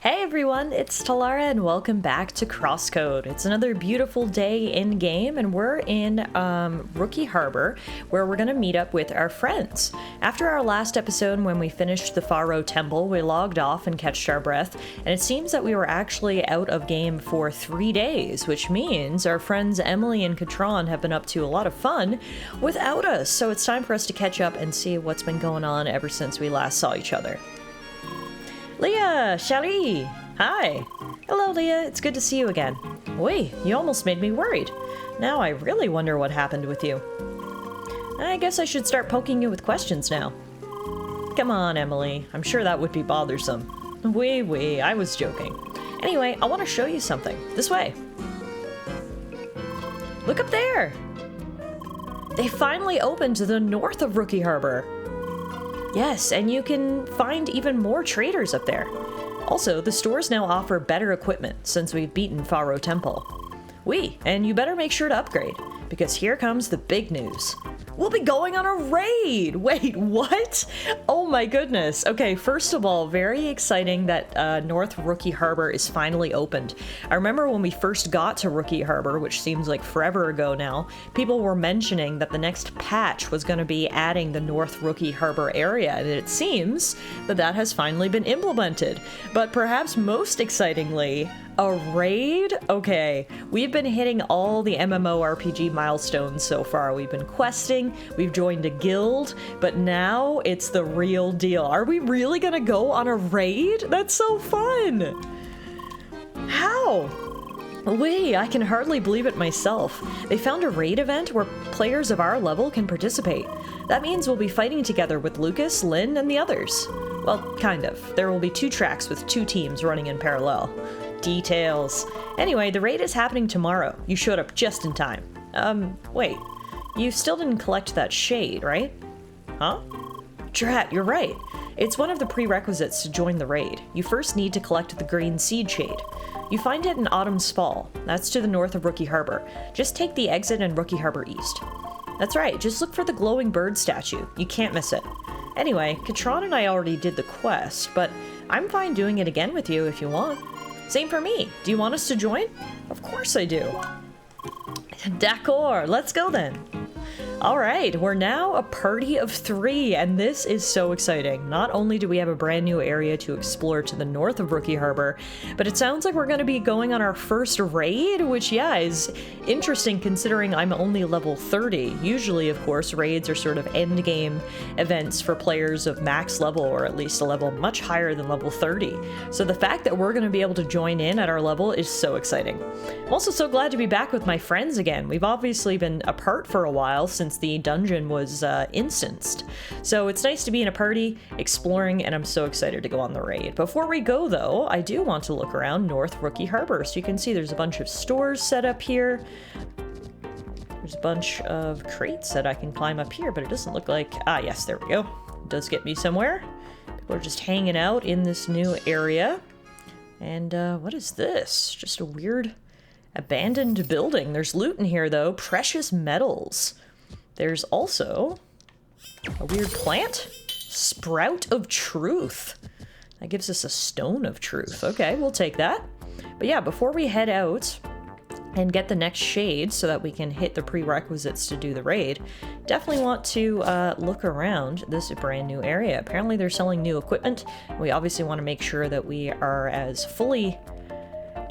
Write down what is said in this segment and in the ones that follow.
Hey everyone, it's Tallara and welcome back to CrossCode. It's another beautiful day in game and we're in Rookie Harbor where we're gonna meet up with our friends. After our last episode when we finished the Pharaoh Temple, we logged off and catched our breath, and it seems that we were actually out of game for 3 days, which means our friends Emily and Katron have been up to a lot of fun without us, so it's time for us to catch up and see what's been going on ever since we last saw each other. Leah! Shari! Hi! Hello, Leah. It's good to see you again. Wait, you almost made me worried. Now I really wonder what happened with you. I guess I should start poking you with questions now. Come on, Emily. I'm sure that would be bothersome. Wee, I was joking. Anyway, I want to show you something. This way. Look up there! They finally opened to the north of Rookie Harbor. Yes, and you can find even more traders up there. Also, the stores now offer better equipment since we've beaten Pharaoh Temple. And you better make sure to upgrade, because here comes the big news. We'll be going on a raid! Wait, what? Oh my goodness. Okay, first of all, very exciting that North Rookie Harbor is finally opened. I remember when we first got to Rookie Harbor, which seems like forever ago now, people were mentioning that the next patch was going to be adding the North Rookie Harbor area, and it seems that that has finally been implemented. But perhaps most excitingly, a raid? Okay, we've been hitting all the MMORPG milestones so far. We've been questing, we've joined a guild, but now it's the real deal. Are we really gonna go on a raid? That's so fun! How? I can hardly believe it myself. They found a raid event where players of our level can participate. That means we'll be fighting together with Lucas, Lynn, and the others. Well, kind of. There will be 2 tracks with 2 teams running in parallel. Details. Anyway, the raid is happening tomorrow. You showed up just in time. Wait. You still didn't collect that shade, right? Huh? Drat, you're right. It's one of the prerequisites to join the raid. You first need to collect the green seed shade. You find it in Autumn's Fall. That's to the north of Rookie Harbor. Just take the exit in Rookie Harbor East. That's right, just look for the glowing bird statue. You can't miss it. Anyway, Katron and I already did the quest, but I'm fine doing it again with you if you want. Same for me. Do you want us to join? Of course I do. D'accord, let's go then. Alright, we're now a party of 3, and this is so exciting. Not only do we have a brand new area to explore to the north of Rookie Harbor, but it sounds like we're going to be going on our first raid, which, yeah, is interesting considering I'm only level 30. Usually, of course, raids are sort of endgame events for players of max level, or at least a level much higher than level 30. So the fact that we're going to be able to join in at our level is so exciting. I'm also so glad to be back with my friends again. We've obviously been apart for a while since the dungeon was instanced. So it's nice to be in a party, exploring, and I'm so excited to go on the raid. Before we go though, I do want to look around North Rookie Harbor. So you can see there's a bunch of stores set up here. There's a bunch of crates that I can climb up here, but it doesn't look like... Ah, yes, there we go. It does get me somewhere. People are just hanging out in this new area. And what is this? Just a weird abandoned building. There's loot in here though. Precious metals. There's also a weird plant. Sprout of Truth. That gives us a Stone of Truth. Okay, we'll take that. But yeah, before we head out and get the next shade so that we can hit the prerequisites to do the raid, definitely want to look around this brand new area. Apparently they're selling new equipment. We obviously want to make sure that we are as fully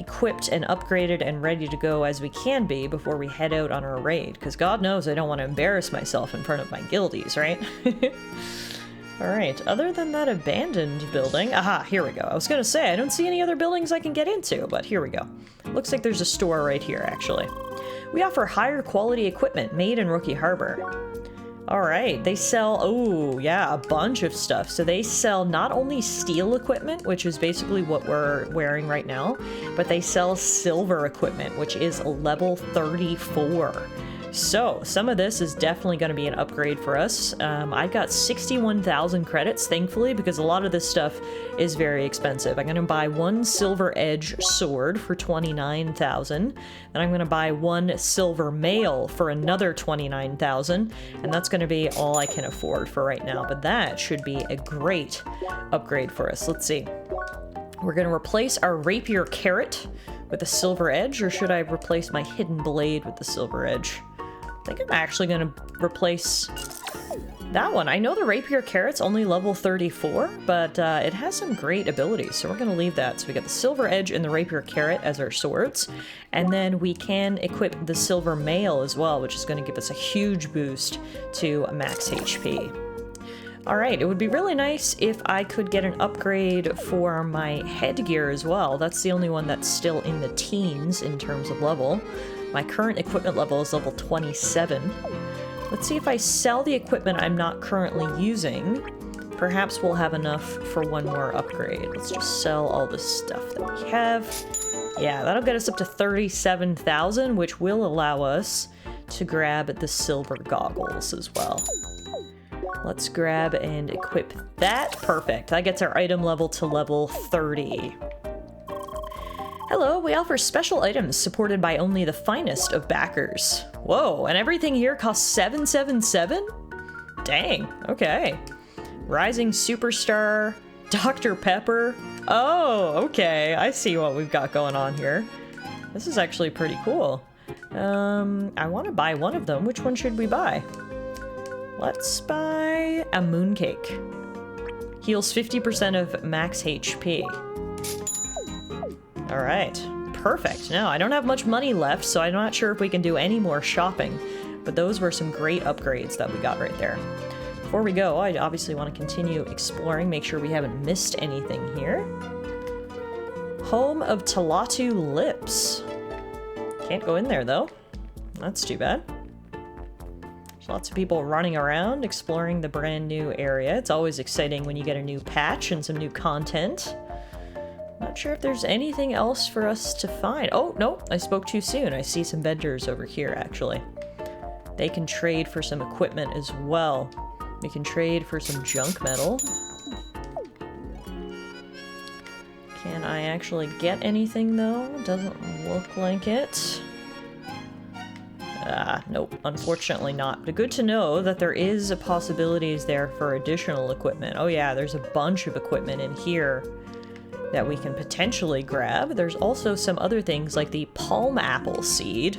equipped and upgraded and ready to go as we can be before we head out on our raid, because God knows I don't want to embarrass myself in front of my guildies, right? Alright, other than that abandoned building... Aha, here we go. I was gonna say, I don't see any other buildings I can get into, but here we go. Looks like there's a store right here, actually. We offer higher quality equipment made in Rookie Harbor. Alright, they sell, oh yeah, a bunch of stuff. So they sell not only steel equipment, which is basically what we're wearing right now, but they sell silver equipment, which is level 34. So some of this is definitely going to be an upgrade for us. I've got 61,000 credits, thankfully, because a lot of this stuff is very expensive. I'm going to buy 1 silver edge sword for 29,000. Then I'm going to buy 1 silver mail for another 29,000. And that's going to be all I can afford for right now. But that should be a great upgrade for us. Let's see. We're gonna replace our rapier carrot with a silver edge, or should I replace my hidden blade with the silver edge? I think I'm actually gonna replace that one. I know the rapier carrot's only level 34, but it has some great abilities, so we're gonna leave that. So we got the silver edge and the rapier carrot as our swords, and then we can equip the silver mail as well, which is gonna give us a huge boost to max HP. Alright, it would be really nice if I could get an upgrade for my headgear as well. That's the only one that's still in the teens in terms of level. My current equipment level is level 27. Let's see if I sell the equipment I'm not currently using. Perhaps we'll have enough for one more upgrade. Let's just sell all the stuff that we have. Yeah, that'll get us up to 37,000, which will allow us to grab the silver goggles as well. Let's grab and equip that. Perfect. That gets our item level to level 30. Hello, we offer special items supported by only the finest of backers. Whoa, and everything here costs 777? Dang, okay. Rising Superstar, Dr. Pepper. Oh, okay, I see what we've got going on here. This is actually pretty cool. I want to buy one of them. Which one should we buy? Let's buy a mooncake. Heals 50% of max HP. All right, perfect. Now, I don't have much money left, so I'm not sure if we can do any more shopping, but those were some great upgrades that we got right there. Before we go, I obviously want to continue exploring, make sure we haven't missed anything here. Home of Tallara Lips. Can't go in there, though. That's too bad. There's lots of people running around, exploring the brand new area. It's always exciting when you get a new patch and some new content. Not sure if there's anything else for us to find. Oh, no, I spoke too soon. I see some vendors over here, actually. They can trade for some equipment as well. We can trade for some junk metal. Can I actually get anything, though? Doesn't look like it. Nope, unfortunately not. But good to know that there is possibilities there for additional equipment. Oh yeah, there's a bunch of equipment in here that we can potentially grab. There's also some other things like the palm apple seed,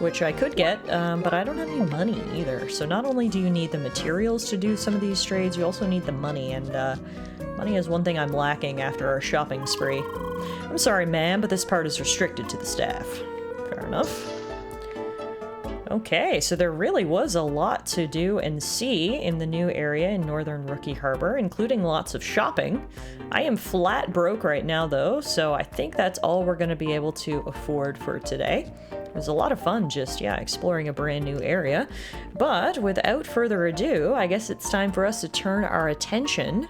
which I could get, but I don't have any money either. So not only do you need the materials to do some of these trades, you also need the money, and money is one thing I'm lacking after our shopping spree. I'm sorry, ma'am, but this part is restricted to the staff. Fair enough. Okay, so there really was a lot to do and see in the new area in Northern Rookie Harbor, including lots of shopping. I am flat broke right now, though, so I think that's all we're going to be able to afford for today. It was a lot of fun just, yeah, exploring a brand new area. But without further ado, I guess it's time for us to turn our attention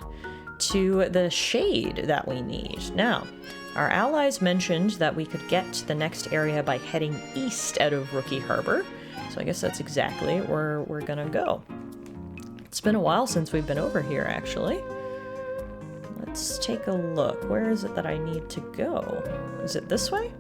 to the shade that we need. Now, our allies mentioned that we could get to the next area by heading east out of Rookie Harbor. So I guess that's exactly where we're gonna go. It's been a while since we've been over here, actually. Let's take a look. Where is it that I need to go? Is it this way?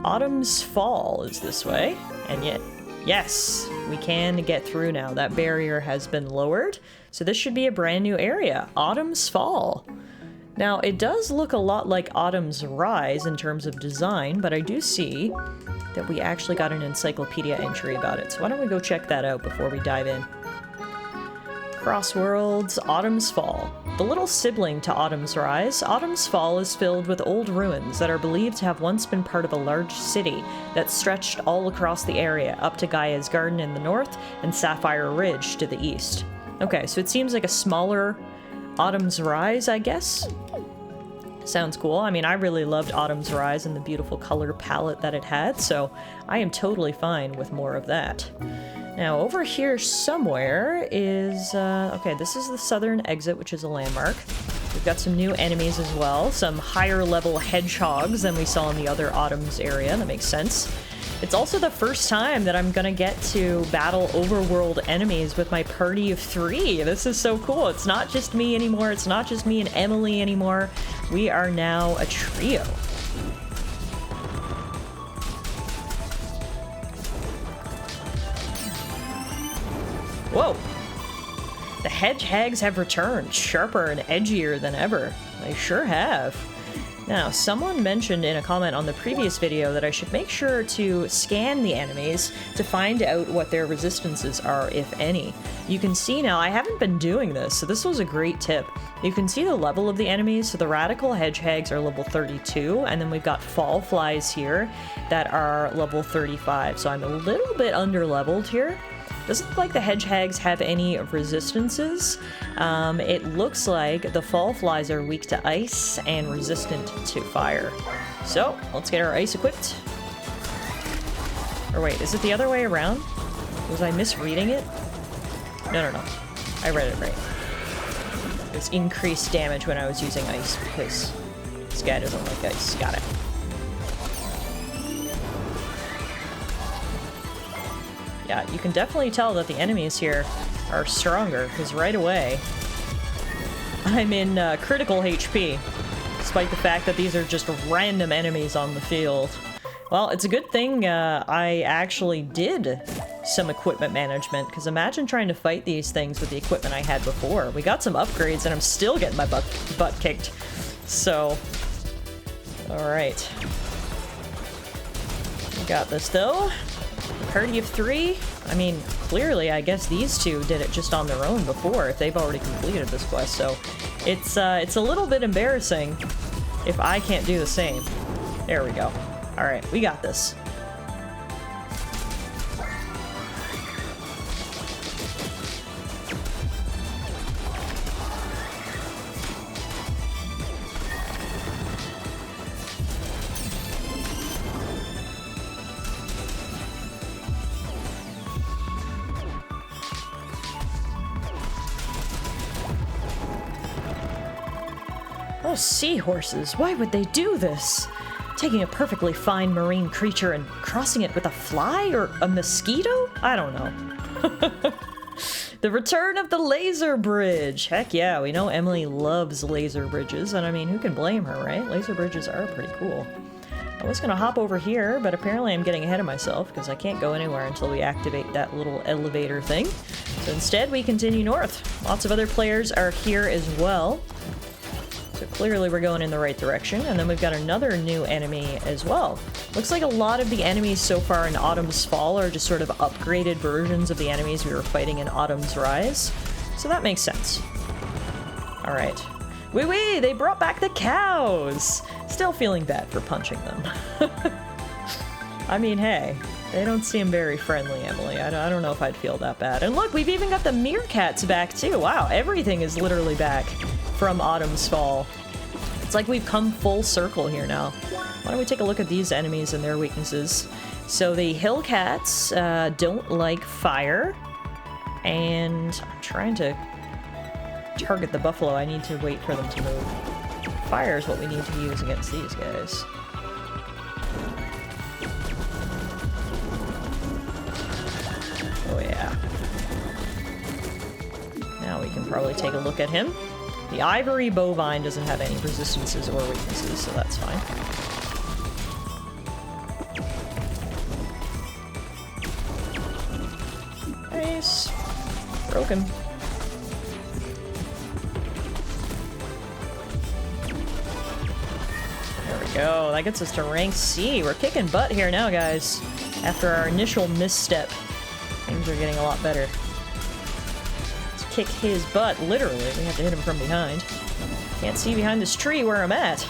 Autumn's Fall is this way. And yet, yes, we can get through now. That barrier has been lowered. So this should be a brand new area. Autumn's Fall. Now, it does look a lot like Autumn's Rise in terms of design, but I do see that we actually got an encyclopedia entry about it. So why don't we go check that out before we dive in. CrossWorlds, Autumn's Fall. The little sibling to Autumn's Rise, Autumn's Fall is filled with old ruins that are believed to have once been part of a large city that stretched all across the area, up to Gaia's Garden in the north and Sapphire Ridge to the east. Okay, so it seems like a smaller Autumn's Rise, I guess? Sounds cool. I mean, I really loved Autumn's Rise and the beautiful color palette that it had, so I am totally fine with more of that. Now, over here somewhere is, okay, this is the southern exit, which is a landmark. We've got some new enemies as well, some higher level hedgehogs than we saw in the other Autumn's area. That makes sense. It's also the first time that I'm gonna get to battle overworld enemies with my party of 3. This is so cool. It's not just me anymore. It's not just me and Emily anymore. We are now a trio. Whoa! The hedgehogs have returned, sharper and edgier than ever. They sure have. Now, someone mentioned in a comment on the previous video that I should make sure to scan the enemies to find out what their resistances are, if any. You can see now, I haven't been doing this, so this was a great tip. You can see the level of the enemies, so the radical hedgehogs are level 32, and then we've got fall flies here that are level 35, so I'm a little bit under-leveled here. Doesn't look like the hedgehogs have any resistances. It looks like the fall flies are weak to ice and resistant to fire. So, let's get our ice equipped. Or wait, is it the other way around? Was I misreading it? No. I read it right. There's increased damage when I was using ice because this guy doesn't like ice. Got it. Yeah, you can definitely tell that the enemies here are stronger, because right away, I'm in critical HP, despite the fact that these are just random enemies on the field. Well, it's a good thing I actually did some equipment management, because imagine trying to fight these things with the equipment I had before. We got some upgrades, and I'm still getting my butt kicked. So, alright. We got this, though. Party of 3? I mean, clearly, I guess these two did it just on their own before, if they've already completed this quest, so it's a little bit embarrassing if I can't do the same. There we go. Alright, we got this. Oh, seahorses, why would they do this? Taking a perfectly fine marine creature and crossing it with a fly or a mosquito? I don't know. The return of the laser bridge! Heck yeah, we know Emily loves laser bridges, and I mean, who can blame her, right? Laser bridges are pretty cool. I was gonna hop over here, but apparently I'm getting ahead of myself because I can't go anywhere until we activate that little elevator thing. So instead, we continue north. Lots of other players are here as well. So clearly we're going in the right direction, and then we've got another new enemy as well. Looks like a lot of the enemies so far in Autumn's Fall are just sort of upgraded versions of the enemies we were fighting in Autumn's Rise. So that makes sense. Alright. Wee! They brought back the cows! Still feeling bad for punching them. I mean, hey, they don't seem very friendly, Emily. I don't know if I'd feel that bad. And look, we've even got the meerkats back too. Wow, everything is literally back from Autumn's Fall. It's like we've come full circle here now. Why don't we take a look at these enemies and their weaknesses? So the hill cats don't like fire, and I'm trying to target the buffalo. I need to wait for them to move. Fire is what we need to use against these guys. Oh yeah. Now we can probably take a look at him. The ivory bovine doesn't have any resistances or weaknesses, so that's fine. Nice. Broken. There we go. That gets us to rank C. We're kicking butt here now, guys. After our initial misstep, things are getting a lot better. Kick his butt, literally. We have to hit him from behind. Can't see behind this tree where I'm at.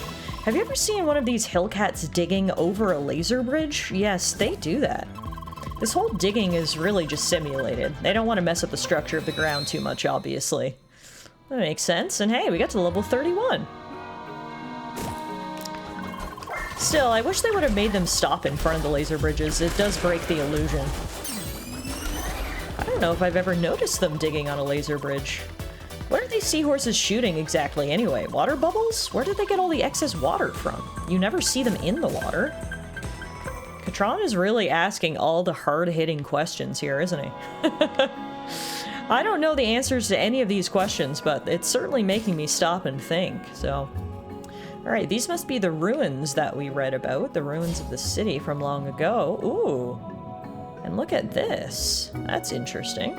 Have you ever seen one of these hillcats digging over a laser bridge? Yes, they do that. This whole digging is really just simulated. They don't want to mess up the structure of the ground too much, obviously. That makes sense. And hey, we got to level 31. Still, I wish they would have made them stop in front of the laser bridges. It does break the illusion. I don't know if I've ever noticed them digging on a laser bridge. What are these seahorses shooting exactly anyway? Water bubbles? Where did they get all the excess water from? You never see them in the water. Katron is really asking all the hard-hitting questions here, isn't he? I don't know the answers to any of these questions, but it's certainly making me stop and think, so... Alright, these must be the ruins that we read about, the ruins of the city from long ago. Ooh. And look at this. That's interesting.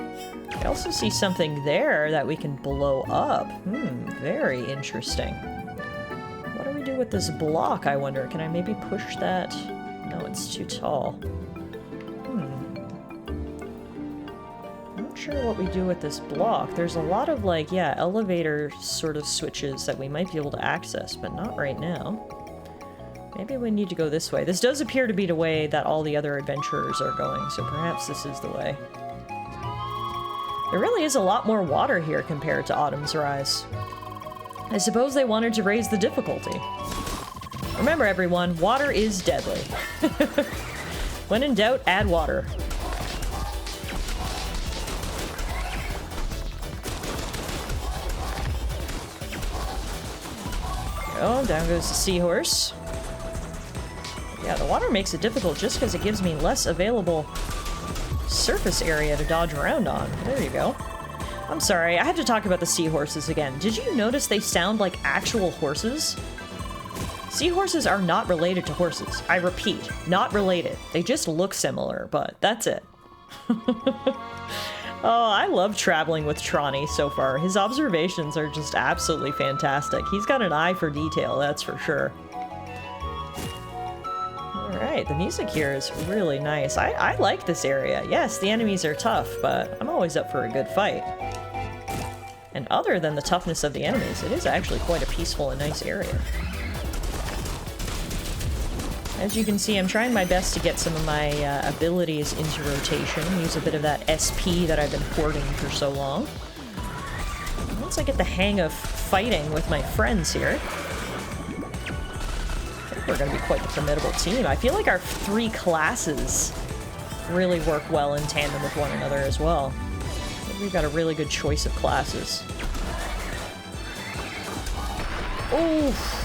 I also see something there that we can blow up. Very interesting. What do we do with this block, I wonder? Can I maybe push that? No, it's too tall. Not sure what we do with this block. There's a lot of, like, yeah, elevator sort of switches that we might be able to access, but not right now. Maybe we need to go this way. This does appear to be the way that all the other adventurers are going, so perhaps this is the way. There really is a lot more water here compared to Autumn's Rise. I suppose they wanted to raise the difficulty. Remember, everyone, water is deadly. When in doubt, add water. Oh, down goes the seahorse. Yeah, the water makes it difficult just because it gives me less available surface area to dodge around on. There you go. I'm sorry, I have to talk about the seahorses again. Did you notice they sound like actual horses? Seahorses are not related to horses. I repeat, not related. They just look similar, but that's it. Oh, I love traveling with Tronny so far. His observations are just absolutely fantastic. He's got an eye for detail, that's for sure. Alright, the music here is really nice. I like this area. Yes, the enemies are tough, but I'm always up for a good fight. And other than the toughness of the enemies, it is actually quite a peaceful and nice area. As you can see, I'm trying my best to get some of my abilities into rotation, use a bit of that SP that I've been hoarding for so long. Once I get the hang of fighting with my friends here, I think we're going to be quite the formidable team. I feel like our three classes really work well in tandem with one another as well. I think we've got a really good choice of classes. Oof.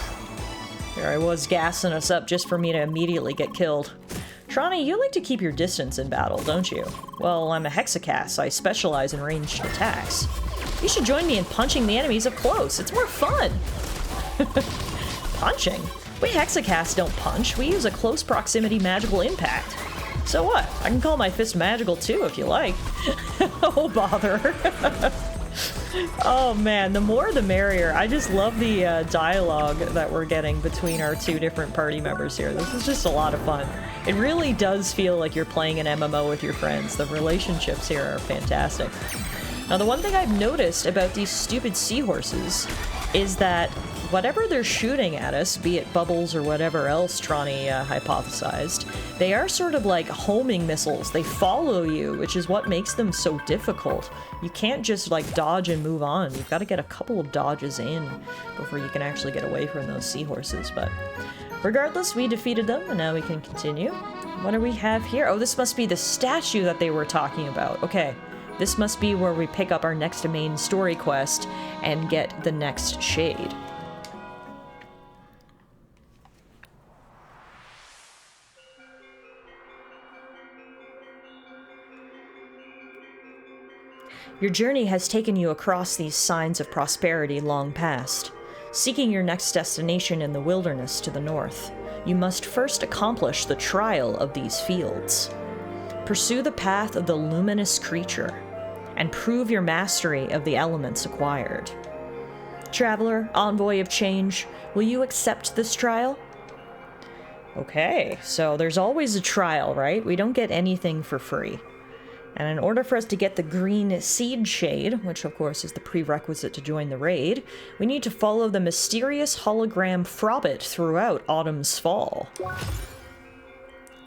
There I was gassing us up just for me to immediately get killed. Tronny, you like to keep your distance in battle, don't you? Well, I'm a hexacast, so I specialize in ranged attacks. You should join me in punching the enemies up close. It's more fun. Punching? We hexacasts don't punch. We use a close proximity magical impact. So what? I can call my fist magical too if you like. Oh, bother. Oh man, the more the merrier. I just love the dialogue that we're getting between our two different party members here. This is just a lot of fun. It really does feel like you're playing an MMO with your friends. The relationships here are fantastic. Now, the one thing I've noticed about these stupid seahorses is that whatever they're shooting at us, be it bubbles or whatever else Tronny hypothesized, they are sort of like homing missiles. They follow you, which is what makes them so difficult. You can't just like dodge and move on. You've got to get a couple of dodges in before you can actually get away from those seahorses. But regardless, we defeated them, and now we can continue. What do we have here? Oh, this must be the statue that they were talking about. Okay, this must be where we pick up our next main story quest and get the next shade. Your journey has taken you across these signs of prosperity long past. Seeking your next destination in the wilderness to the north, you must first accomplish the trial of these fields. Pursue the path of the luminous creature, and prove your mastery of the elements acquired. Traveler, envoy of change, will you accept this trial? Okay, so there's always a trial, right? We don't get anything for free. And in order for us to get the green seed shade, which of course is the prerequisite to join the raid, we need to follow the mysterious hologram Frobbit throughout Autumn's Fall.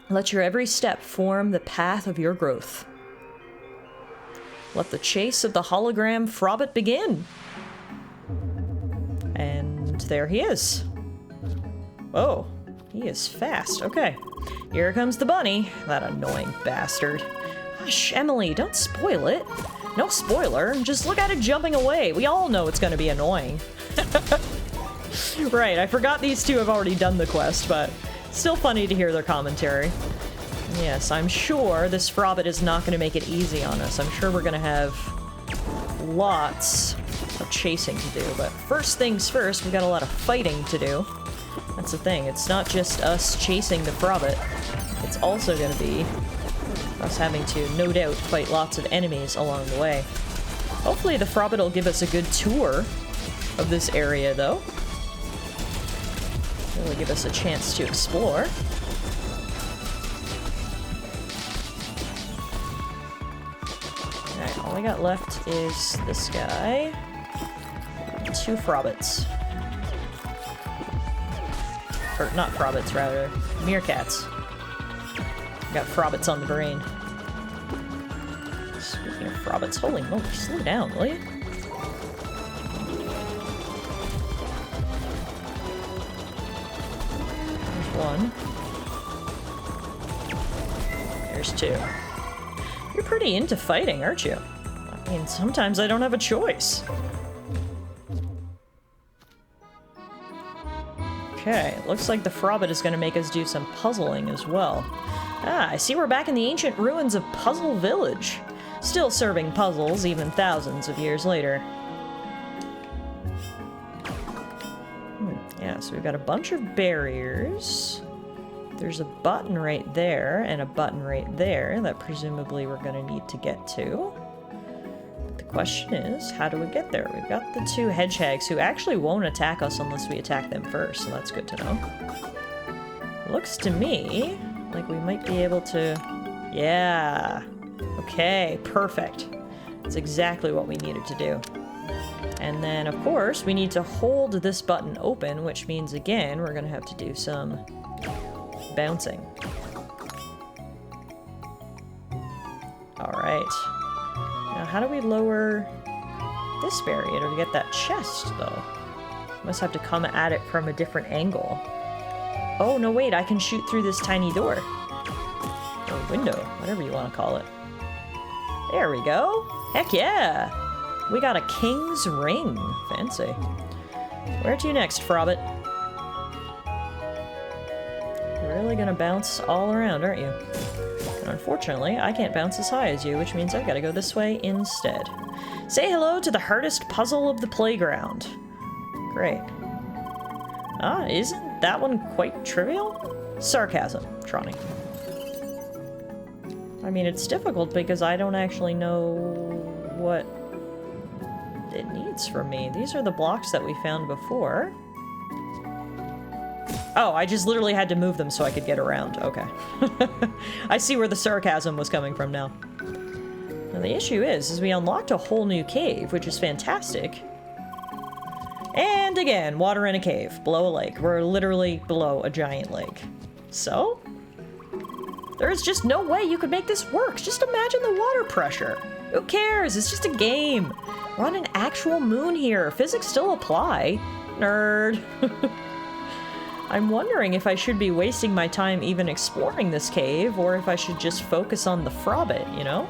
Let your every step form the path of your growth. Let the chase of the hologram Frobbit begin. And there he is. Oh, he is fast. Okay, here comes the bunny, that annoying bastard. Hush, Emily, don't spoil it. No spoiler, just look at it jumping away. We all know it's gonna be annoying. Right, I forgot these two have already done the quest, but still funny to hear their commentary. Yes, I'm sure this Frobbit is not gonna make it easy on us. I'm sure we're gonna have lots of chasing to do, but first things first, we've got a lot of fighting to do. That's the thing, it's not just us chasing the Frobbit. It's also gonna be Us having to, no doubt, fight lots of enemies along the way. Hopefully the Frobbit will give us a good tour of this area, though. Really give us a chance to explore. Alright, all we got left is this guy. 2 Frobbits. Or, not Frobbits, rather. Meerkats. Got Frobbits on the brain. Speaking of Frobbits, holy moly, slow down, will you? There's 1. There's 2. You're pretty into fighting, aren't you? I mean, sometimes I don't have a choice. Okay, looks like the Frobbit is going to make us do some puzzling as well. Ah, I see we're back in the ancient ruins of Puzzle Village. Still serving puzzles even thousands of years later. Yeah, so we've got a bunch of barriers. There's a button right there and a button right there that presumably we're going to need to get to. The question is, how do we get there? We've got the 2 hedgehogs who actually won't attack us unless we attack them first, so that's good to know. Looks to me like we might be able to... Yeah! Okay, perfect. That's exactly what we needed to do. And then, of course, we need to hold this button open, which means, again, we're going to have to do some bouncing. Alright. Now, how do we lower this barrier to get that chest, though? Must have to come at it from a different angle. Oh, no, wait, I can shoot through this tiny door. Or window, whatever you want to call it. There we go. Heck yeah! We got a king's ring. Fancy. Where to next, Frobbit? You're really gonna bounce all around, aren't you? And unfortunately, I can't bounce as high as you, which means I've gotta go this way instead. Say hello to the hardest puzzle of the playground. Great. Ah, isn't that one quite trivial? Sarcasm, Tronny. I mean, it's difficult because I don't actually know what it needs from me. These are the blocks that we found before. Oh, I just literally had to move them so I could get around. Okay. I see where the sarcasm was coming from now. Now the issue is we unlocked a whole new cave, which is fantastic. And again, water in a cave, below a lake. We're literally below a giant lake. So, there's just no way you could make this work. Just imagine the water pressure. Who cares? It's just a game. We're on an actual moon here. Physics still apply. Nerd. I'm wondering if I should be wasting my time even exploring this cave, or if I should just focus on the Frobbit, you know?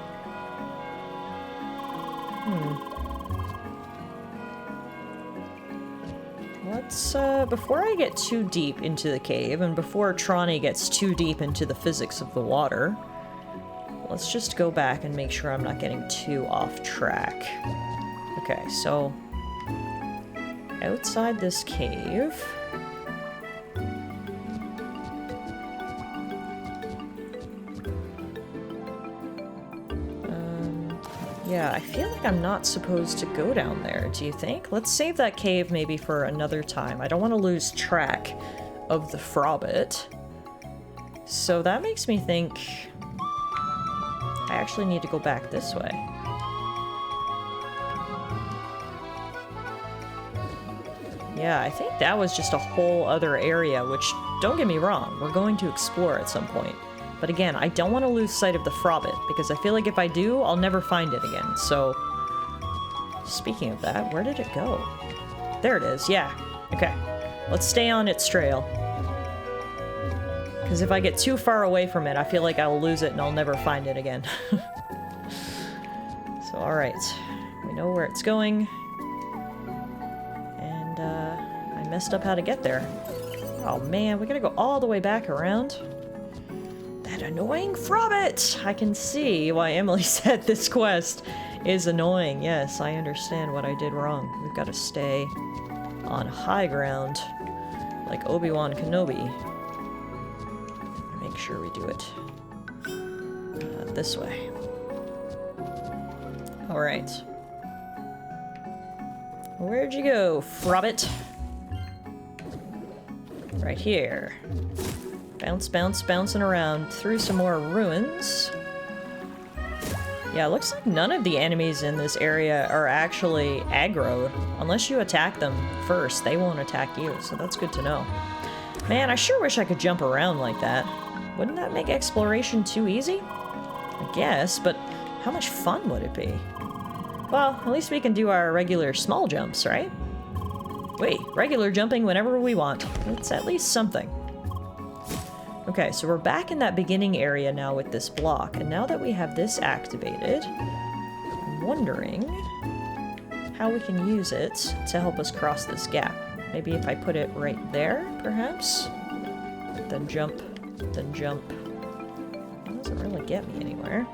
Let's, before I get too deep into the cave, and before Tronny gets too deep into the physics of the water, let's just go back and make sure I'm not getting too off track. Okay, so outside this cave... yeah, I feel like I'm not supposed to go down there, do you think? Let's save that cave maybe for another time. I don't want to lose track of the Frobbit. So that makes me think I actually need to go back this way. Yeah, I think that was just a whole other area, which, don't get me wrong, we're going to explore at some point. But again, I don't want to lose sight of the Frobbit, because I feel like if I do, I'll never find it again. So, speaking of that, where did it go? There it is, yeah. Okay, let's stay on its trail. Because if I get too far away from it, I feel like I'll lose it and I'll never find it again. So, alright. We know where it's going. And, I messed up how to get there. Oh man, we gotta go all the way back around. That annoying Frobbit! I can see why Emily said this quest is annoying. Yes, I understand what I did wrong. We've got to stay on high ground, like Obi-Wan Kenobi. Make sure we do it. This way. Alright. Where'd you go, Frobbit? Right here. Bounce, bounce, bouncing around through some more ruins. Yeah, it looks like none of the enemies in this area are actually aggroed. Unless you attack them first, they won't attack you, so that's good to know. Man, I sure wish I could jump around like that. Wouldn't that make exploration too easy? I guess, but how much fun would it be? Well, at least we can do our regular small jumps, right? Wait, regular jumping whenever we want. It's at least something. Okay, so we're back in that beginning area now with this block, and now that we have this activated, I'm wondering how we can use it to help us cross this gap. Maybe if I put it right there, perhaps? Then jump, then jump. That doesn't really get me anywhere.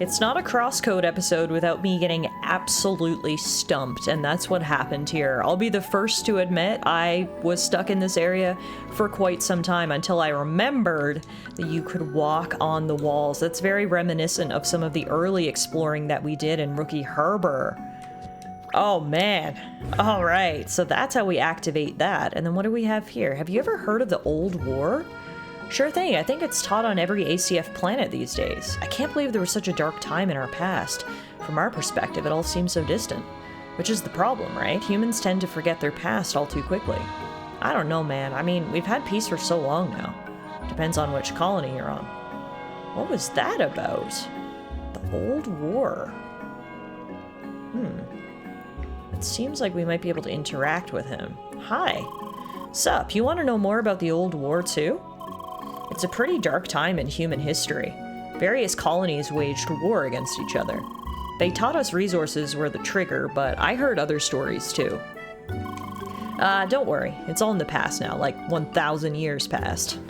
It's not a CrossCode episode without me getting absolutely stumped, and that's what happened here. I'll be the first to admit I was stuck in this area for quite some time until I remembered that you could walk on the walls. That's very reminiscent of some of the early exploring that we did in Rookie Harbor. Oh man. Alright, so that's how we activate that. And then what do we have here? Have you ever heard of the Old War? Sure thing, I think it's taught on every ACF planet these days. I can't believe there was such a dark time in our past. From our perspective, it all seems so distant. Which is the problem, right? Humans tend to forget their past all too quickly. I don't know, man. I mean, we've had peace for so long now. Depends on which colony you're on. What was that about? The Old War. It seems like we might be able to interact with him. Hi. Sup, you want to know more about the Old War too? It's a pretty dark time in human history. Various colonies waged war against each other. They taught us resources were the trigger, but I heard other stories too. Don't worry, it's all in the past now, like 1,000 years past.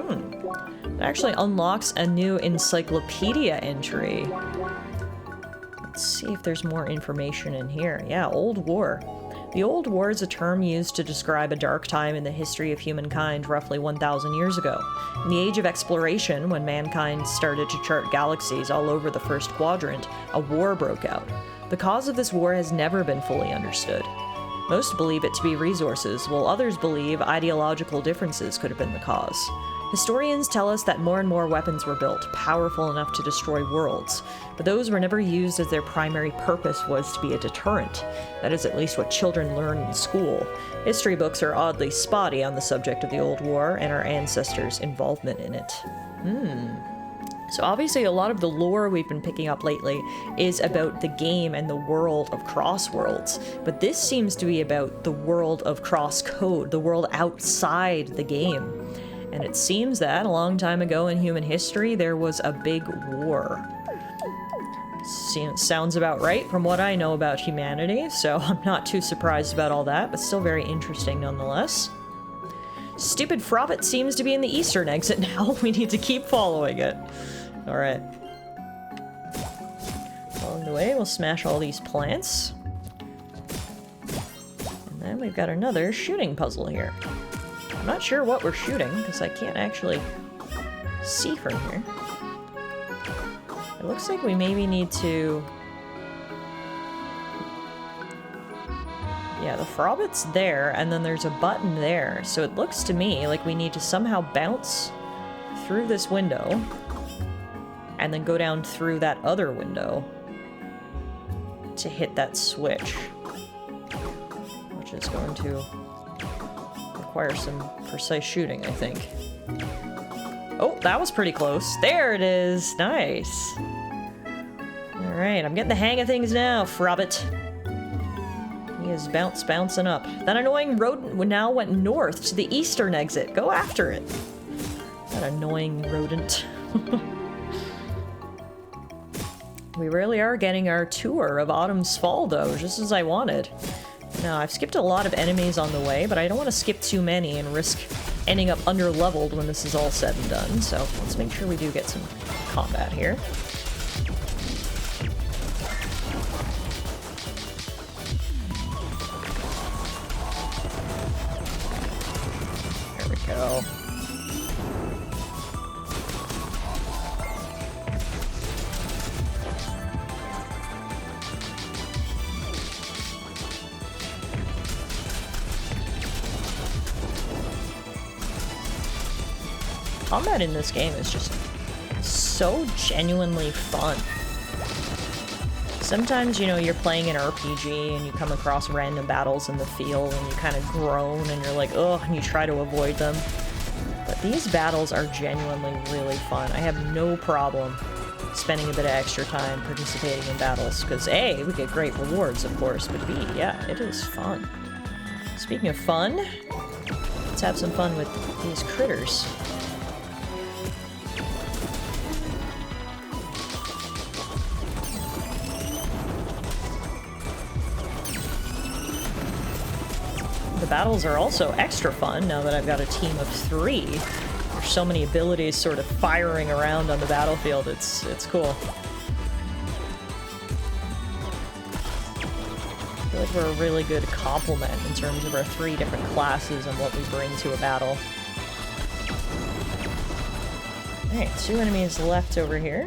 It actually unlocks a new encyclopedia entry. Let's see if there's more information in here. Yeah, Old War. The Old War is a term used to describe a dark time in the history of humankind roughly 1,000 years ago. In the age of exploration, when mankind started to chart galaxies all over the first quadrant, a war broke out. The cause of this war has never been fully understood. Most believe it to be resources, while others believe ideological differences could have been the cause. Historians tell us that more and more weapons were built, powerful enough to destroy worlds, but those were never used as their primary purpose was to be a deterrent. That is at least what children learn in school. History books are oddly spotty on the subject of the Old War and our ancestors' involvement in it. So obviously a lot of the lore we've been picking up lately is about the game and the world of CrossWorlds, but this seems to be about the world of CrossCode, the world outside the game. And it seems that a long time ago in human history, there was a big war. Sounds about right from what I know about humanity, so I'm not too surprised about all that, but still very interesting nonetheless. Stupid Frobbit seems to be in the eastern exit now. We need to keep following it. Alright. Along the way, we'll smash all these plants. And then we've got another shooting puzzle here. I'm not sure what we're shooting, because I can't actually see from here. It looks like we maybe need to... Yeah, the Frobbit's there, and then there's a button there. So it looks to me like we need to somehow bounce through this window, and then go down through that other window to hit that switch. Which is going to require some precise shooting, I think. Oh, that was pretty close. There it is. Nice. Alright, I'm getting the hang of things now, Frobbit. He is bouncing up. That annoying rodent now went north to the eastern exit. Go after it. That annoying rodent. We really are getting our tour of Autumn's Fall, though, just as I wanted. Now, I've skipped a lot of enemies on the way, but I don't want to skip too many and risk ending up under-leveled when this is all said and done, so let's make sure we do get some combat here. There we go. combat in this game is just so genuinely fun. Sometimes, you know, you're playing an RPG and you come across random battles in the field and you kind of groan and you're like, ugh, and you try to avoid them. But these battles are genuinely really fun. I have no problem spending a bit of extra time participating in battles, because A, we get great rewards, of course, but B, yeah, it is fun. Speaking of fun, let's have some fun with these critters. The battles are also extra fun now that I've got a team of 3. There's so many abilities sort of firing around on the battlefield. It's cool. I feel like we're a really good complement in terms of our 3 different classes and what we bring to a battle. Alright, 2 enemies left over here.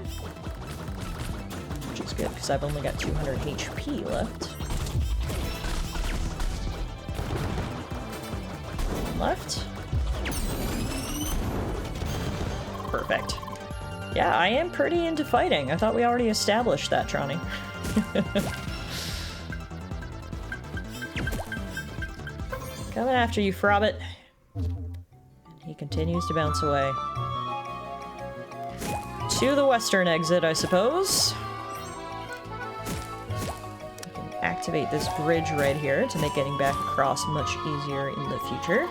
Which is good, because I've only got 200 HP left. Left. Perfect. Yeah, I am pretty into fighting. I thought we already established that, Tronny. Coming after you, Frobbit. He continues to bounce away. To the western exit, I suppose. We can activate this bridge right here to make getting back across much easier in the future.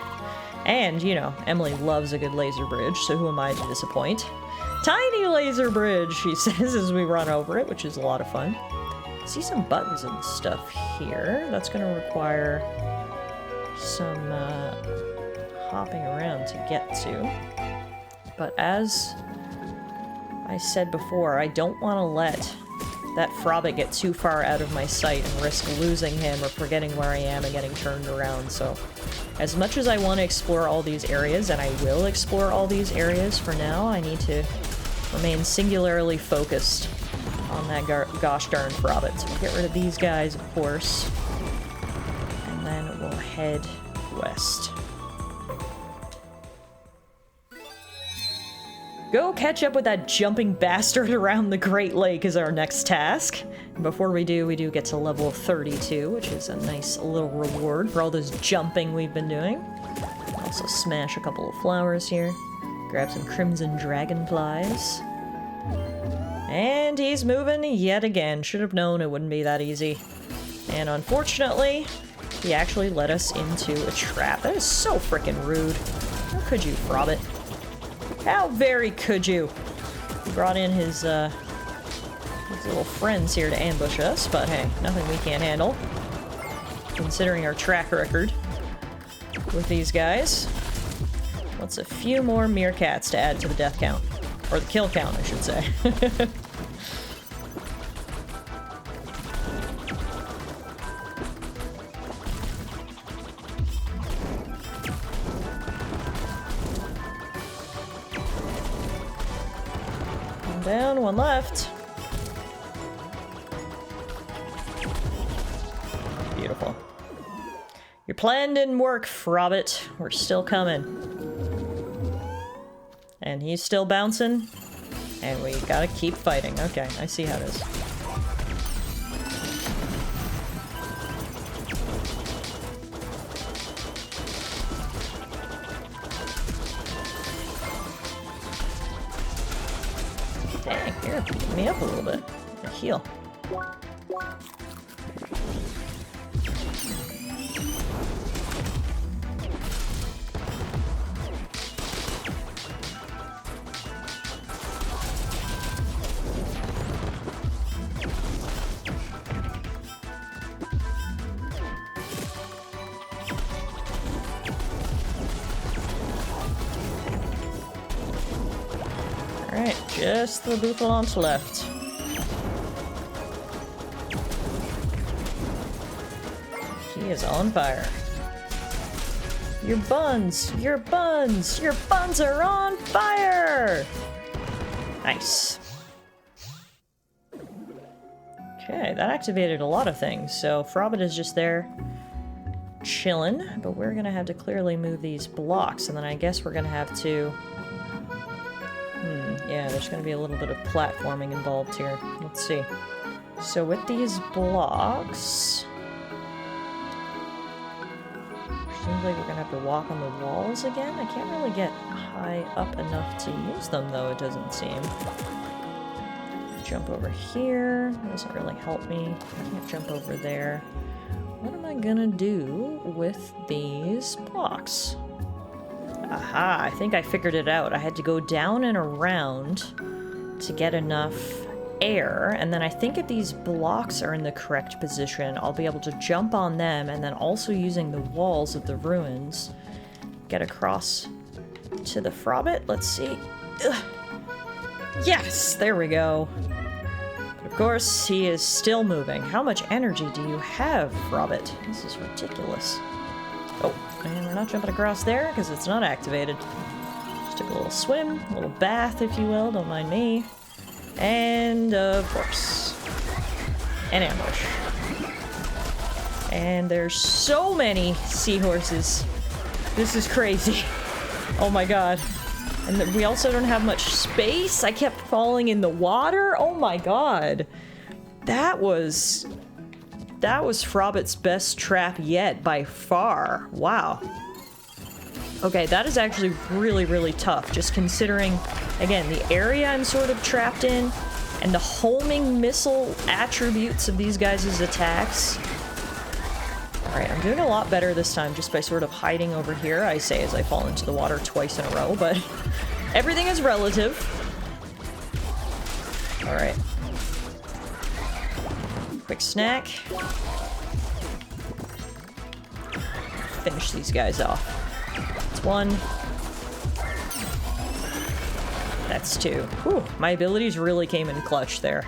And, you know, Emily loves a good laser bridge, so who am I to disappoint? Tiny laser bridge, she says as we run over it, which is a lot of fun. See some buttons and stuff here. That's going to require some hopping around to get to. But as I said before, I don't want to let that Frobbit get too far out of my sight and risk losing him or forgetting where I am and getting turned around, so as much as I want to explore all these areas, and I will explore all these areas for now, I need to remain singularly focused on that gosh darn Frobbit. So we'll get rid of these guys, of course, and then we'll head west. Go catch up with that jumping bastard around the Great Lake is our next task. And before we do get to level 32, which is a nice little reward for all this jumping we've been doing. Also smash a couple of flowers here. Grab some crimson dragonflies. And he's moving yet again. Should have known it wouldn't be that easy. And unfortunately, he actually led us into a trap. That is so frickin' rude. How could you, Frobbit? How very could you? He brought in his little friends here to ambush us, but hey, nothing we can't handle. Considering our track record with these guys. What's a few more meerkats to add to the death count? Or the kill count, I should say. Down, one left. Beautiful. Your plan didn't work, Frobbit. We're still coming. And he's still bouncing. And we gotta keep fighting. Okay, I see how it is. Dang, here, beat me up a little bit. A heal. Alright, just the Bouthalons left. He is on fire. Your buns! Your buns! Your buns are on fire! Nice. Okay, that activated a lot of things. So Frobbit is just there chilling, but we're gonna have to clearly move these blocks, and then I guess we're gonna have to Yeah, there's gonna be a little bit of platforming involved here. Let's see. So with these blocks... seems like we're gonna have to walk on the walls again. I can't really get high up enough to use them, though, it doesn't seem. Jump over here. That doesn't really help me. I can't jump over there. What am I gonna do with these blocks? Aha, I think I figured it out. I had to go down and around to get enough air, and then I think if these blocks are in the correct position, I'll be able to jump on them, and then also using the walls of the ruins, get across to the Frobbit. Let's see. Ugh. Yes! There we go. But of course, he is still moving. How much energy do you have, Frobbit? This is ridiculous. Oh, and we're not jumping across there because it's not activated. Just took a little swim, a little bath, if you will, don't mind me. And, of course, an ambush. And there's so many seahorses. This is crazy. Oh my god. And we also don't have much space. I kept falling in the water. Oh my god. That was Frobbit's best trap yet, by far. Wow. Okay, that is actually really, really tough, just considering, again, the area I'm sort of trapped in, and the homing missile attributes of these guys' attacks. Alright, I'm doing a lot better this time just by sort of hiding over here, I say as I fall into the water twice in a row, but everything is relative. Alright. Quick snack. Finish these guys off. That's one. That's two. Whew, my abilities really came in clutch there.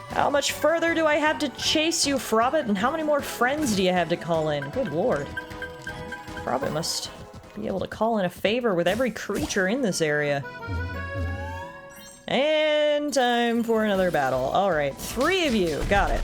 How much further do I have to chase you, Frobbit? And how many more friends do you have to call in? Good lord. Frobbit must be able to call in a favor with every creature in this area. And time for another battle. Alright, 3 of you. Got it.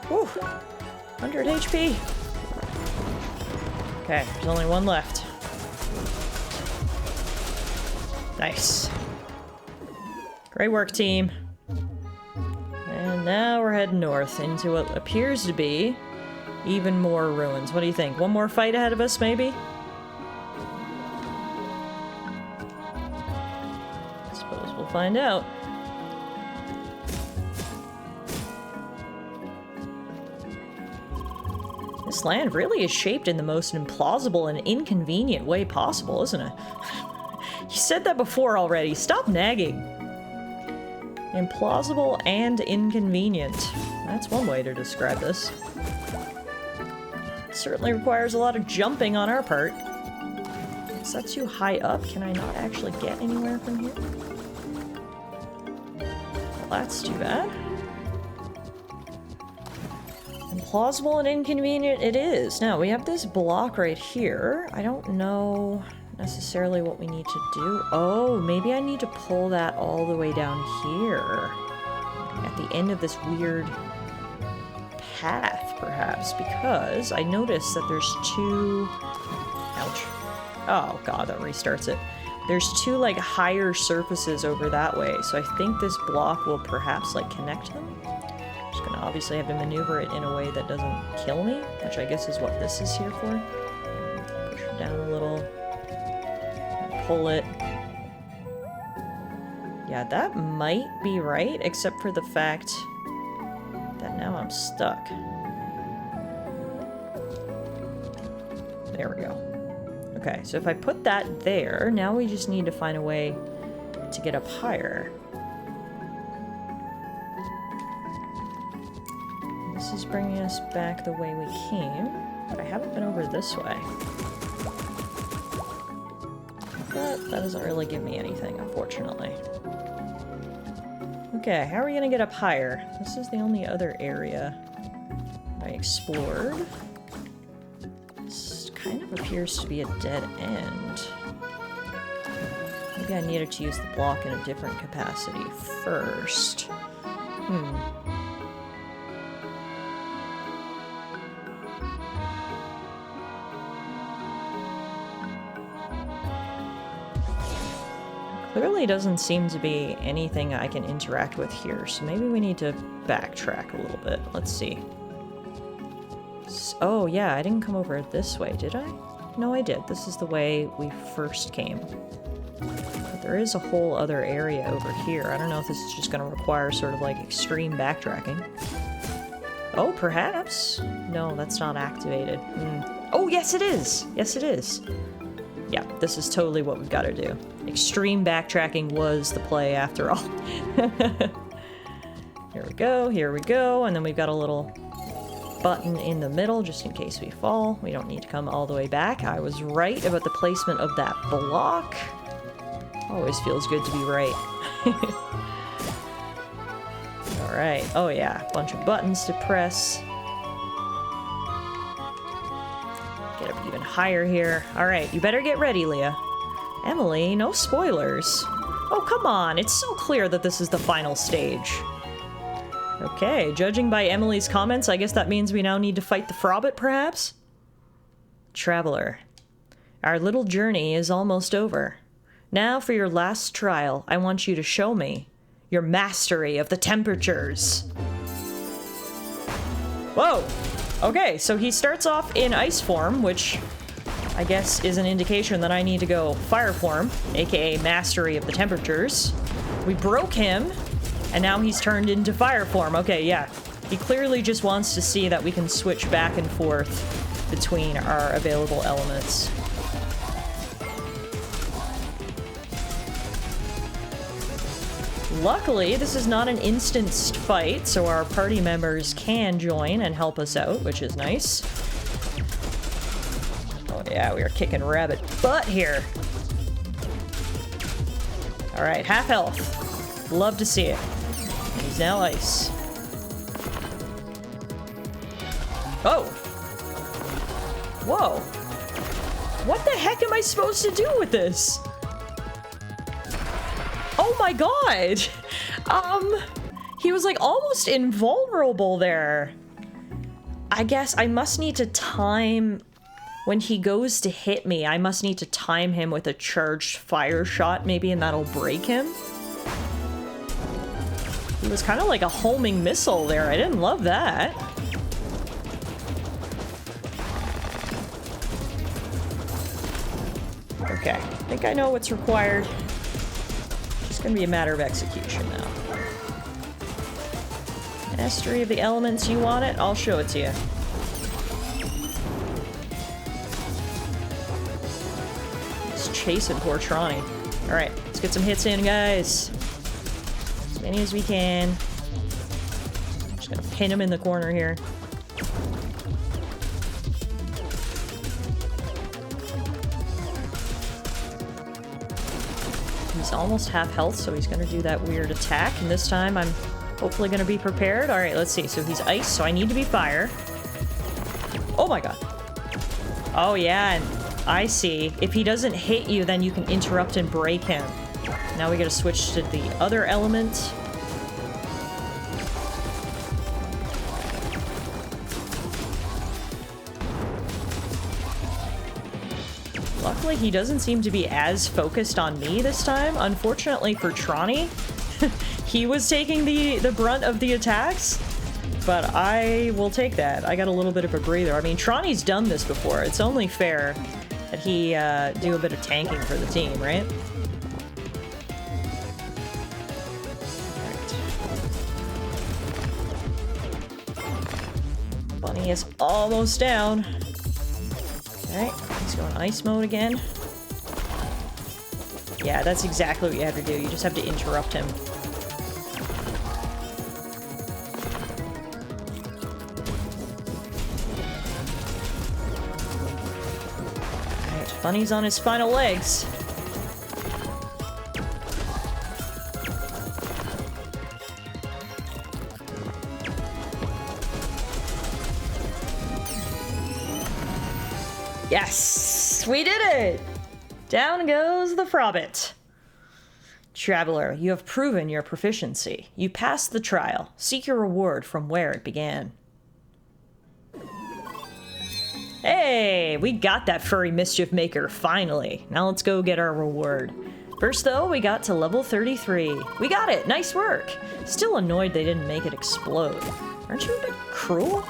Whew. 100 HP. Okay, there's only one left. Nice. Great work, team. And now we're heading north into what appears to be even more ruins. What do you think? One more fight ahead of us, maybe? I suppose we'll find out. This land really is shaped in the most implausible and inconvenient way possible, isn't it? You said that before already. Stop nagging. Implausible and inconvenient. That's one way to describe this. It certainly requires a lot of jumping on our part. Is that too high up? Can I not actually get anywhere from here? Well, that's too bad. Implausible and inconvenient it is. Now, we have this block right here. I don't know necessarily what we need to do. Oh, maybe I need to pull that all the way down here. At the end of this weird path, perhaps, because I noticed that there's two... Ouch. Oh god, that restarts it. There's two, like, higher surfaces over that way, so I think this block will perhaps, like, connect them. Just gonna obviously have to maneuver it in a way that doesn't kill me, which I guess is what this is here for. Push it down a little. Pull it. Yeah, that might be right, except for the fact that now I'm stuck. There we go. Okay, so if I put that there, now we just need to find a way to get up higher. This is bringing us back the way we came. But I haven't been over this way. But that doesn't really give me anything, unfortunately. Okay, how are we gonna get up higher? This is the only other area I explored. This kind of appears to be a dead end. Maybe I needed to use the block in a different capacity first. Clearly doesn't seem to be anything I can interact with here, so maybe we need to backtrack a little bit. Let's see. Oh yeah, I didn't come over this way, did I? No, I did. This is the way we first came. But there is a whole other area over here. I don't know if this is just going to require sort of like extreme backtracking. Oh, perhaps? No, that's not activated. Oh, yes it is! Yes it is! Yeah, this is totally what we've got to do. Extreme backtracking was the play after all. Here we go, and then we've got a little button in the middle just in case we fall. We don't need to come all the way back. I was right about the placement of that block. Always feels good to be right. Alright, oh yeah, bunch of buttons to press. Get up even higher here. Alright, you better get ready, Leah. Emily, no spoilers. Oh, come on, it's so clear that this is the final stage. Okay, judging by Emily's comments, I guess that means we now need to fight the Frobbit, perhaps? Traveler, our little journey is almost over. Now for your last trial, I want you to show me your mastery of the temperatures. Whoa! Okay, so he starts off in ice form, which I guess is an indication that I need to go fire form, aka mastery of the temperatures. We broke him, and now he's turned into fire form. Okay, yeah. He clearly just wants to see that we can switch back and forth between our available elements. Luckily, this is not an instanced fight, so our party members can join and help us out, which is nice. Oh yeah, we are kicking rabbit butt here. Alright, half health. Love to see it. And he's now ice. Oh! Whoa! What the heck am I supposed to do with this? Oh my god! He was like almost invulnerable there. I guess I must need to time... When he goes to hit me, I must need to time him with a charged fire shot maybe, and that'll break him. He was kind of like a homing missile there. I didn't love that. Okay, I think I know what's required. It's gonna be a matter of execution now. Mastery of the elements, you want it? I'll show it to you. He's chasing poor Tronny. Alright, let's get some hits in, guys. As many as we can. I'm just gonna pin him in the corner here. He's almost half health, so he's gonna do that weird attack, and this time I'm hopefully gonna be prepared. Alright, let's see. So he's ice, so I need to be fire. Oh my god. Oh yeah, and I see. If he doesn't hit you, then you can interrupt and break him. Now we gotta switch to the other element. Luckily, he doesn't seem to be as focused on me this time. Unfortunately for Tronny, he was taking the brunt of the attacks, but I will take that. I got a little bit of a breather. I mean, Tronny's done this before. It's only fair that he do a bit of tanking for the team, right? Alright. Bunny is almost down. Okay, he's going ice mode again. Yeah, that's exactly what you have to do. You just have to interrupt him. Bunny's on his final legs. Yes! We did it! Down goes the Frobbit. Traveler, you have proven your proficiency. You passed the trial. Seek your reward from where it began. Hey, we got that furry mischief maker, finally. Now let's go get our reward. First though, we got to level 33. We got it, nice work. Still annoyed they didn't make it explode. Aren't you a bit cruel?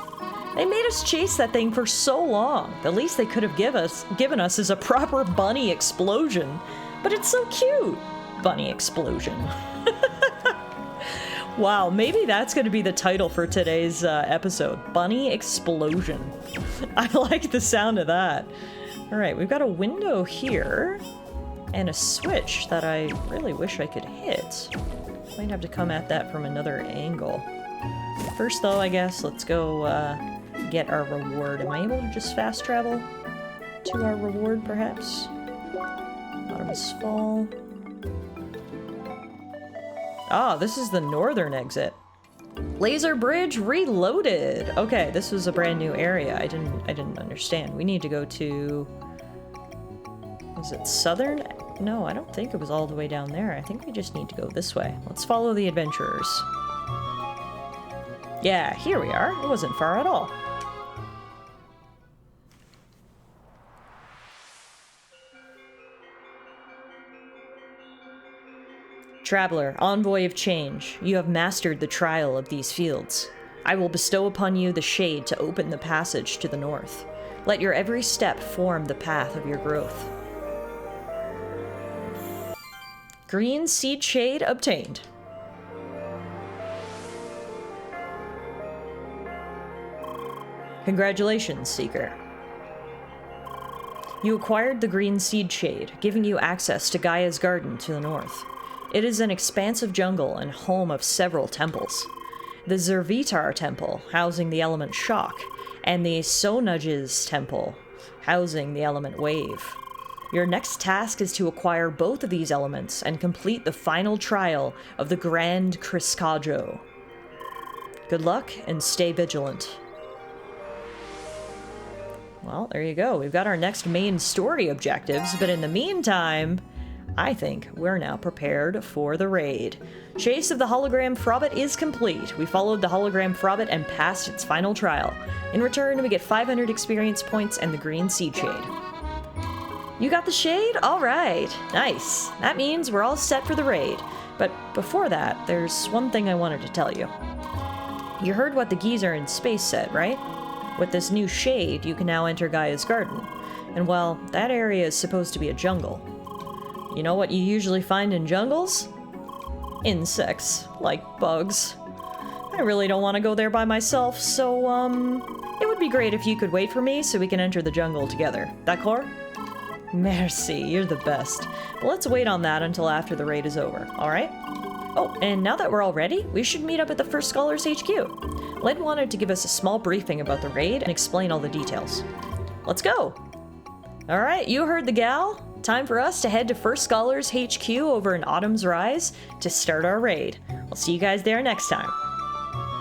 They made us chase that thing for so long. The least they could have given us is a proper bunny explosion. But it's so cute. Bunny explosion. Wow, maybe that's going to be the title for today's episode. Bunny explosion. I like the sound of that. All right, we've got a window here and a switch that I really wish I could hit. Might have to come at that from another angle. First though, I guess, let's go get our reward. Am I able to just fast travel to our reward, perhaps? Bottom's Fall. Ah, this is the northern exit. Laser Bridge reloaded. Okay, this was a brand new area. I didn't understand. We need to go to... Was it southern? No, I don't think it was all the way down there. I think we just need to go this way. Let's follow the adventurers. Yeah, here we are. It wasn't far at all. Traveler, envoy of change, you have mastered the trial of these fields. I will bestow upon you the shade to open the passage to the north. Let your every step form the path of your growth. Green seed shade obtained. Congratulations, Seeker. You acquired the green seed shade, giving you access to Gaia's garden to the north. It is an expansive jungle and home of several temples. The Zervitar Temple, housing the element Shock, and the Sonuj's Temple, housing the element Wave. Your next task is to acquire both of these elements and complete the final trial of the Grand Criskajo. Good luck and stay vigilant. Well, there you go. We've got our next main story objectives, but in the meantime, I think we're now prepared for the raid. Chase of the hologram Frobbit is complete. We followed the hologram Frobbit and passed its final trial. In return, we get 500 experience points and the green seed shade. You got the shade? All right. Nice. That means we're all set for the raid. But before that, there's one thing I wanted to tell you. You heard what the geezer in space said, right? With this new shade, you can now enter Gaia's garden. And well, that area is supposed to be a jungle. You know what you usually find in jungles? Insects, like bugs. I really don't want to go there by myself, so, it would be great if you could wait for me so we can enter the jungle together. D'accord? Merci, you're the best. Well, let's wait on that until after the raid is over, alright? Oh, and now that we're all ready, we should meet up at the First Scholars HQ. Led wanted to give us a small briefing about the raid and explain all the details. Let's go! Alright, you heard the gal. Time for us to head to First Scholars HQ over in Autumn's Rise to start our raid. I'll see you guys there next time.